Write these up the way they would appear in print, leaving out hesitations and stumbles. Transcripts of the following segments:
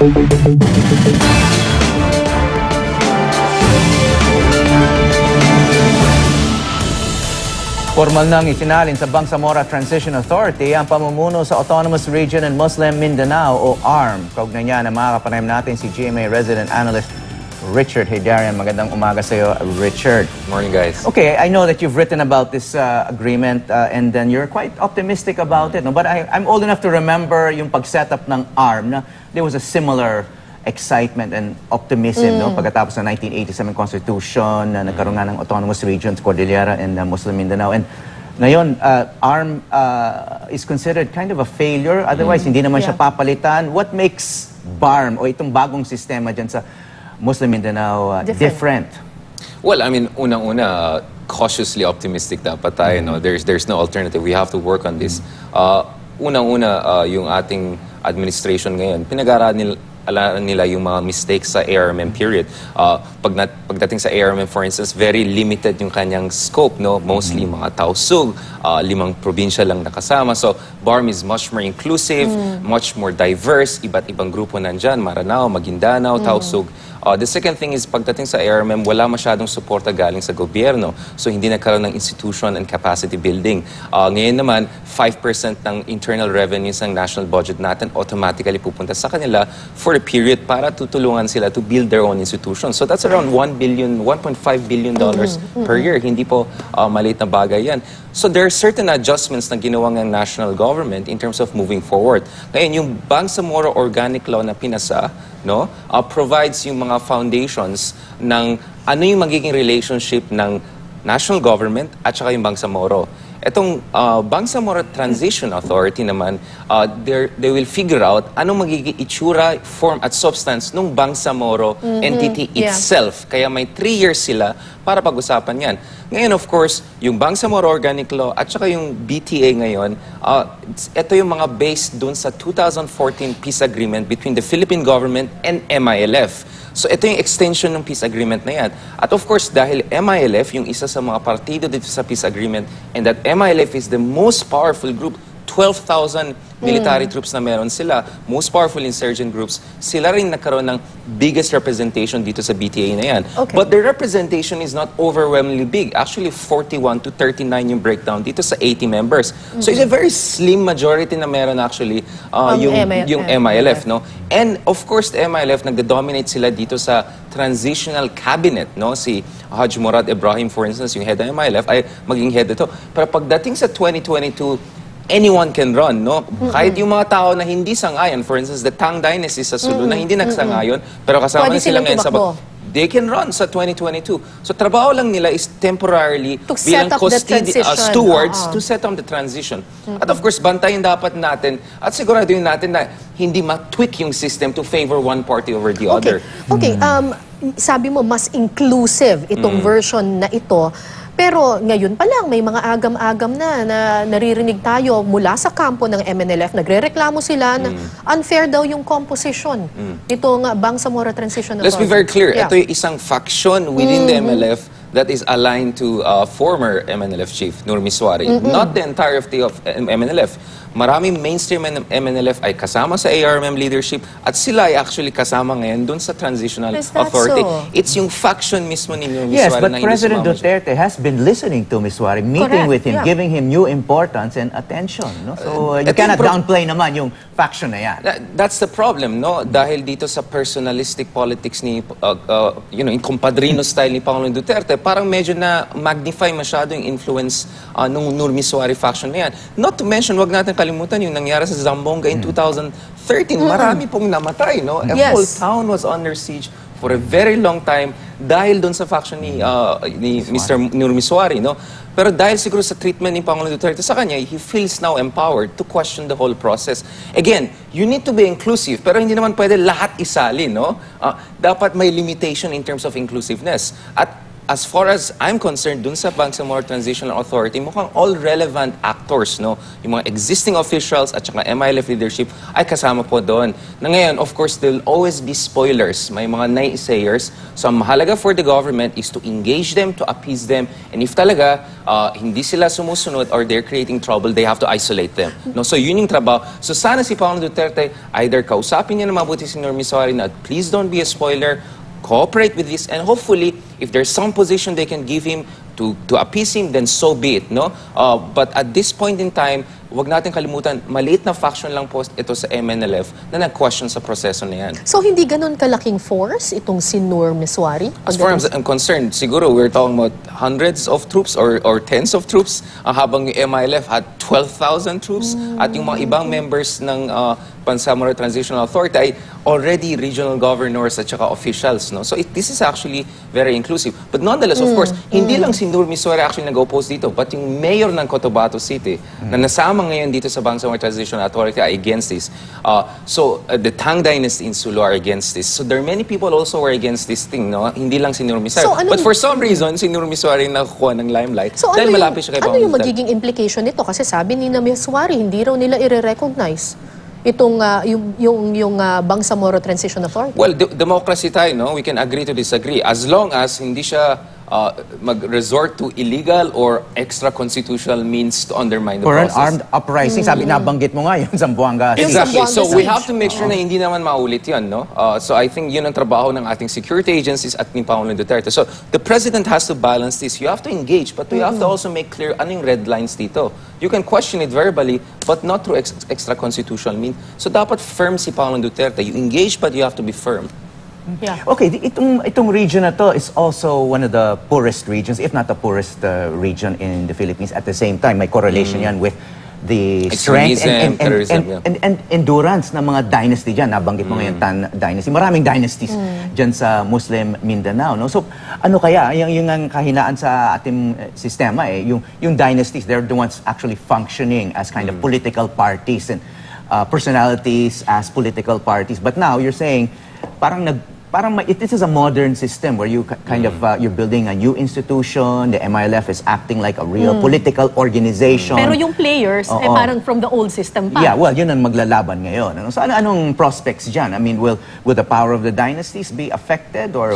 Formal nang isinalin sa Bangsamoro Transition Authority ang pamumuno sa Autonomous Region and Muslim Mindanao o ARM. Kaugnay niya na makakapanayam natin si GMA resident analyst Richard Heydarian. Magandang umaga sa iyo, Richard. Good morning, guys. Okay, I know that you've written about this agreement and then you're quite optimistic about it. No? But I'm old enough to remember yung pag-setup ng ARM na there was a similar excitement and optimism no pagkatapos ng 1987 Constitution na nagkaroon nga ng autonomous regions, Cordillera and Muslim Mindanao. And ngayon, ARM is considered kind of a failure. Otherwise, hindi naman siya papalitan. What makes BARM o itong bagong sistema dyan sa Muslim Mindanao different? Well, I mean, unang-una, cautiously optimistic dapat tayo. No? There's no alternative. We have to work on this. Unang-una, yung ating administration ngayon, pinag-aralan nila yung mga mistakes sa ARMM period. Pagdating sa ARMM, for instance, very limited yung kanyang scope, no? Mostly mga tausug, 5 probinsya lang nakasama. So, BARM is much more inclusive, much more diverse. Iba't ibang grupo nandyan, Maranao, Maguindanao, tausug. The second thing is, pagdating sa ARMM, wala masyadong suporta galing sa gobyerno. So, hindi nagkaroon ng institution and capacity building. Ngayon naman, 5% ng internal revenues ng national budget natin automatically pupunta sa kanila for a period para tutulungan sila to build their own institutions. So, that's around $1.5 billion per year. Hindi po maliit na bagay yan. So, there are certain adjustments na ginawa ng national government in terms of moving forward. Ngayon, yung Bangsamoro Organic Law na pinasa, no, provides yung mga foundations ng ano yung magiging relationship ng national government at saka yung Bangsamoro. Itong Bangsamoro Transition Authority naman, they will figure out anong magiging itsura, form at substance ng Bangsamoro entity itself. Kaya may 3 years sila para pag-usapan yan. Ngayon, of course, yung Bangsamoro Organic Law at saka yung BTA ngayon, ito yung mga based dun sa 2014 peace agreement between the Philippine government and MILF. So ito yung extension ng peace agreement na yan. At of course, dahil MILF yung isa sa mga partido dito sa peace agreement and that MILF is the most powerful group, 12,000 military troops na meron sila, most powerful insurgent groups, sila rin nagkaroon ng biggest representation dito sa BTA na yan. Okay. But their representation is not overwhelmingly big. Actually, 41 to 39 yung breakdown dito sa 80 members. So it's a very slim majority na meron actually yung MILF. No? And of course, the MILF, nagdominate sila dito sa transitional cabinet. No? Si Haj Murad Ibrahim, for instance, yung head ng MILF, ay maging head ito. Pero pagdating sa 2022, anyone can run, no? Kahit yung mga tao na hindi sangayon, for instance, the Tang Dynasty sa Sulu na hindi nagsangayon, pero kasama na sila ngayon sa they can run sa 2022. So, trabaho lang nila is temporarily bilang stewards to set up the transition. At of course, bantayin dapat natin at siguraduhin natin na hindi ma-tweak yung system to favor one party over the other. Okay, sabi mo, mas inclusive itong version na ito. Pero ngayon pa lang, may mga agam-agam na naririnig tayo mula sa kampo ng MNLF. Nagre-reklamo sila na unfair daw yung composition nitong Bangsamoro Transition Authority. Let's be very clear. Ito yung isang faction within the MLF that is aligned to former MNLF chief, Nur Miswari. Not the entirety of MNLF. Maraming mainstream MNLF ay kasama sa ARMM leadership at sila ay actually kasama ngayon dun sa Transitional Authority. So? It's yung faction mismo ni Miswari. Yes, but President Duterte has been listening to Miswari, meeting with him, giving him new importance and attention. No? So you cannot downplay naman yung faction na yan. That's the problem, no? Dahil dito sa personalistic politics ni, yung kumpadrino style ni Pangulong Duterte, parang medyo na magnify masyado yung influence nung Nur Miswari faction na yan. Not to mention, wag natin kalimutan yung nangyari sa Zamboanga in 2013. Marami pong namatay, no? A whole town was under siege for a very long time dahil doon sa faction ni Mr. Nur Miswari, no? Pero dahil siguro sa treatment ni Pangulong Duterte sa kanya, he feels now empowered to question the whole process. Again, you need to be inclusive, pero hindi naman pwede lahat isali, no? Dapat may limitation in terms of inclusiveness. At as far as I'm concerned, dun sa Bangsamoro Transitional Authority, mukhang all relevant actors, no? Yung mga existing officials at saka MILF leadership ay kasama po doon. Na ngayon, of course, there'll always be spoilers. May mga naysayers. So, ang mahalaga for the government is to engage them, to appease them, and if talaga hindi sila sumusunod or they're creating trouble, they have to isolate them. No? So, yun yung trabaho. So, sana si Pangulong Duterte, either kausapin niya na mabuti si Senyor Misori na please don't be a spoiler, cooperate with this, and hopefully, if there's some position they can give him to appease him, then so be it, no? But at this point in time, wag natin kalimutan, maliit na faction lang po ito sa MNLF na nag-question sa proseso na yan. So, hindi ganun kalaking force itong si Nur Miswari? As far as I'm concerned, siguro we're talking about hundreds of troops or tens of troops, habang yung MILF had 12,000 troops, at yung mga ibang members ng Bangsamoro Transitional Authority ay already regional governors at saka officials, no? So this is actually very inclusive. But nonetheless, of course, hindi lang si Nur Miswari actually nag-oppose dito, but yung mayor ng Cotabato City na nasama ngayon dito sa Bangsamoro Transitional Authority ay against this. The Tang Dynasty in Sulu are against this. So there are many people also who are against this thing, no? Hindi lang si Nur Miswari. So, but for some reason, si Nur Miswari nakukuha ng limelight So, dahil malapit siya kay ano yung Pangulong Duterte. magiging implication nito? Kasi sabi ni Miswari, hindi raw nila i-recognize itong yung Bangsamoro Transition Authority. Well, democracy tayo, no? We can agree to disagree. As long as hindi siya mag-resort to illegal or extra-constitutional means to undermine the For an process. armed uprising, sabi, nabanggit mo nga yun, Zamboanga. Exactly. Yung So Zamboanga we siege. have to make sure na hindi naman maulit yun, no? So I think yun ang trabaho ng ating security agencies at ni Pangulong Duterte. So the President has to balance this. You have to engage, but you have to also make clear ano yung red lines dito. You can question it verbally, but not through extra-constitutional means. So dapat firm si Pangulong Duterte. You engage, but you have to be firm. Yeah. Okay, itong region na to is also one of the poorest regions, if not the poorest region in the Philippines. At the same time, may correlation yan with the strength and endurance ng mga dynasty dyan. Nabanggit mo ngayon, Tan Dynasty. Maraming dynasties dyan sa Muslim Mindanao. No? So, ano kaya? Yung ang kahinaan sa ating sistema, yung dynasties, they're the ones actually functioning as kind of political parties and personalities as political parties. But now, you're saying, this is a modern system where you kind of you're building a new institution. The MILF is acting like a real political organization. Pero yung players ay parang from the old system pa. Yeah, well, yun ang maglalaban ngayon. Ano? So anong prospects dyan? I mean, will the power of the dynasties be affected or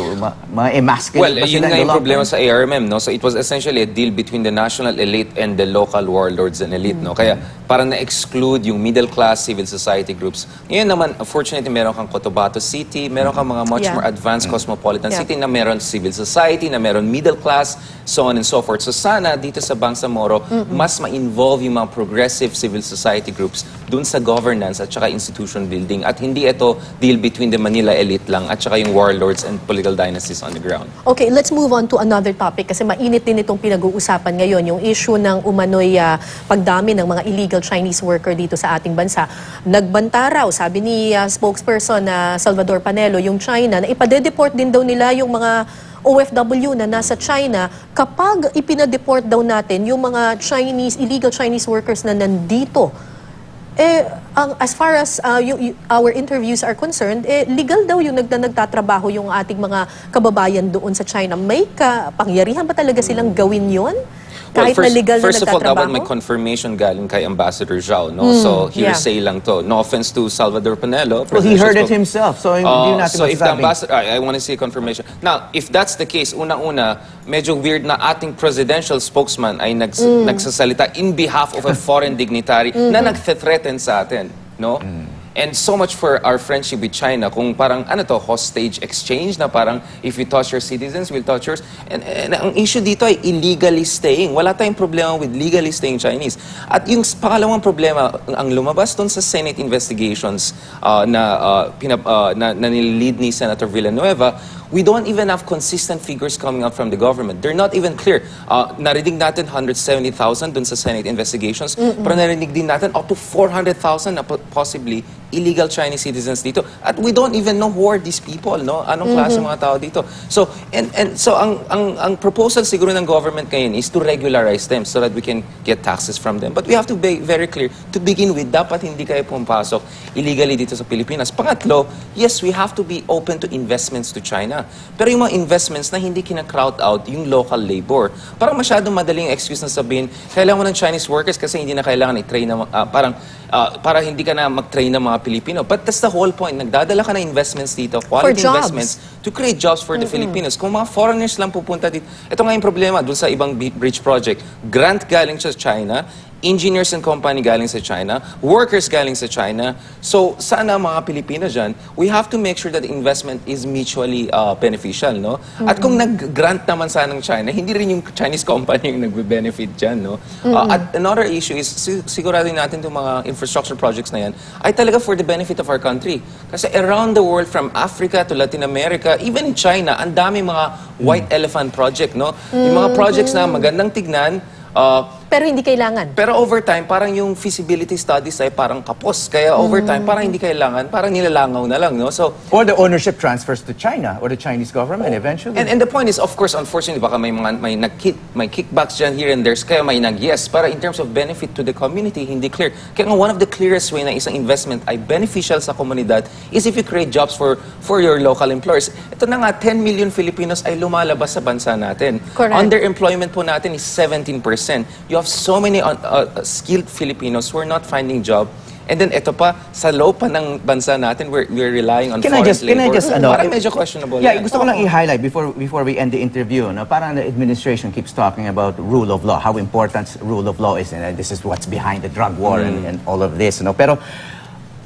ma-emasculate Well, ba yun sila nga in the yung long problema term? sa ARMM, no? So it was essentially a deal between the national elite and the local warlords and elite, no? Kaya parang na-exclude yung middle class civil society groups. Ngayon naman, unfortunately, meron kang Cotabato City, meron kang mga much more advanced cosmopolitan city na meron civil society, na meron middle class, so on and so forth. So sana dito sa Bangsamoro, mas ma-involve yung mga progressive civil society groups dun sa governance at saka institution building. At hindi ito deal between the Manila elite lang at saka yung warlords and political dynasties on the ground. Okay, let's move on to another topic kasi mainit din itong pinag-uusapan ngayon, yung issue ng umano'y pagdami ng mga illegal Chinese worker dito sa ating bansa. Nagbanta raw, sabi ni spokesperson na Salvador Panelo, yung China, na ipade-deport din daw nila yung mga OFW na nasa China kapag ipinadeport daw natin yung mga illegal Chinese workers na nandito. As far as our interviews are concerned, legal daw yung nagtatrabaho yung ating mga kababayan doon sa China. May kapangyarihan ba talaga silang gawin yon? Kahit na legal na first of all, dapat nagtatrabaho? may confirmation galing kay Ambassador Zhao, no? So, hearsay lang to. No offense to Salvador Panelo. Well, he heard it himself, so hindi natin so if the masasabing. ambassador, I want to see confirmation. Now, if that's the case, unang-una, medyo weird na ating presidential spokesman ay nagsasalita in behalf of a foreign dignitary na nagthreaten sa atin, no? And so much for our friendship with China. Kung parang, hostage exchange na parang, if you touch your citizens, we'll touch yours. And ang issue dito ay illegally staying. Wala tayong problema with legally staying Chinese. At yung pangalawang problema, ang lumabas doon sa Senate investigations na nililid ni Senator Villanueva, we don't even have consistent figures coming out from the government. They're not even clear. Narinig natin 170,000 dun sa Senate investigations, pero narinig din natin up to 400,000 na possibly illegal Chinese citizens dito. At we don't even know who are these people, no? Anong klase mga tao dito. So, so ang proposal siguro ng government ngayon is to regularize them so that we can get taxes from them. But we have to be very clear, to begin with, dapat hindi kayo pumpasok illegally dito sa Pilipinas. Pangatlo, yes, we have to be open to investments to China. Pero yung mga investments na hindi kina-crowd out yung local labor. Parang masyadong madaling excuse na sabihin, kailangan mo ng Chinese workers kasi hindi na kailangan i-train na, para hindi ka na mag-train ng mga Pilipino. But that's the whole point. Nagdadala ka ng investments dito, quality investments, to create jobs for the Filipinos. Kung mga foreigners lang pupunta dito, ito nga yung problema dun sa ibang bridge project. Grant galing sa China, engineers and company galing sa China, workers galing sa China. So, sana mga Pilipino dyan, we have to make sure that the investment is mutually beneficial, no? At kung nag-grant naman sana ng China, hindi rin yung Chinese company yung nagbe-benefit dyan, no? At another issue is, sigurado natin itong mga infrastructure projects na yan, ay talaga for the benefit of our country. Kasi around the world, from Africa to Latin America, even in China, ang dami mga white elephant project, no? Yung mga projects na magandang tignan, pero hindi kailangan. Pero over time, parang yung feasibility studies ay parang kapos. Kaya over time, parang hindi kailangan, parang nilalangaw na lang, no? So, or the ownership transfers to China or the Chinese government eventually. And the point is, of course, unfortunately, baka may kickbacks dyan here and there, kaya may nag-yes. Para in terms of benefit to the community, hindi clear. Kaya nga, one of the clearest way na isang investment ay beneficial sa komunidad is if you create jobs for your local employers. Ito na nga, 10 million Filipinos ay lumalabas sa bansa natin. Correct. Underemployment po natin is 17%. You have so many skilled Filipinos who are not finding job. And then ito pa, sa loob pa ng bansa natin, we're relying on forced labor. Parang medyo questionable. Yeah, gusto ko lang i-highlight before we end the interview. No? Parang the administration keeps talking about rule of law, how important rule of law is, and this is what's behind the drug war and all of this. No? Pero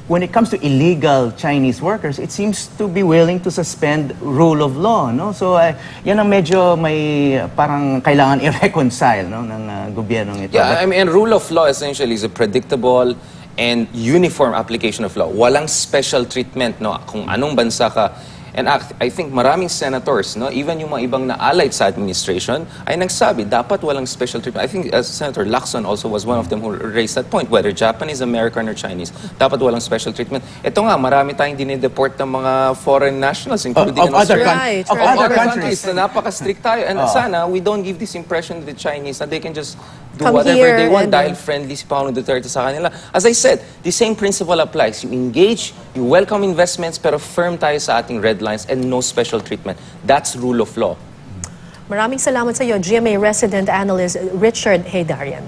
when it comes to illegal Chinese workers, it seems to be willing to suspend rule of law, no? So, yan ang medyo may parang kailangan i-reconcile, no, ng gobyernong ito. Yeah, I mean, and rule of law essentially is a predictable and uniform application of law. Walang special treatment, no? Kung anong bansa ka. And I think maraming senators, no, even yung mga ibang na-allied sa administration, ay nagsabi, dapat walang special treatment. I think Senator Lacson also was one of them who raised that point, whether Japanese, American, or Chinese, dapat walang special treatment. Ito nga, marami tayong dinideport ng mga foreign nationals, including of other countries. Na napaka-strict tayo. And sana, we don't give this impression to the Chinese that they can just do Come whatever they want and dahil friendly si Paolo Duterte sa kanila. As I said, the same principle applies. You engage, you welcome investments, pero firm tayo sa ating red lines and no special treatment. That's rule of law. Maraming salamat sa iyo, GMA resident analyst Richard Heydarian.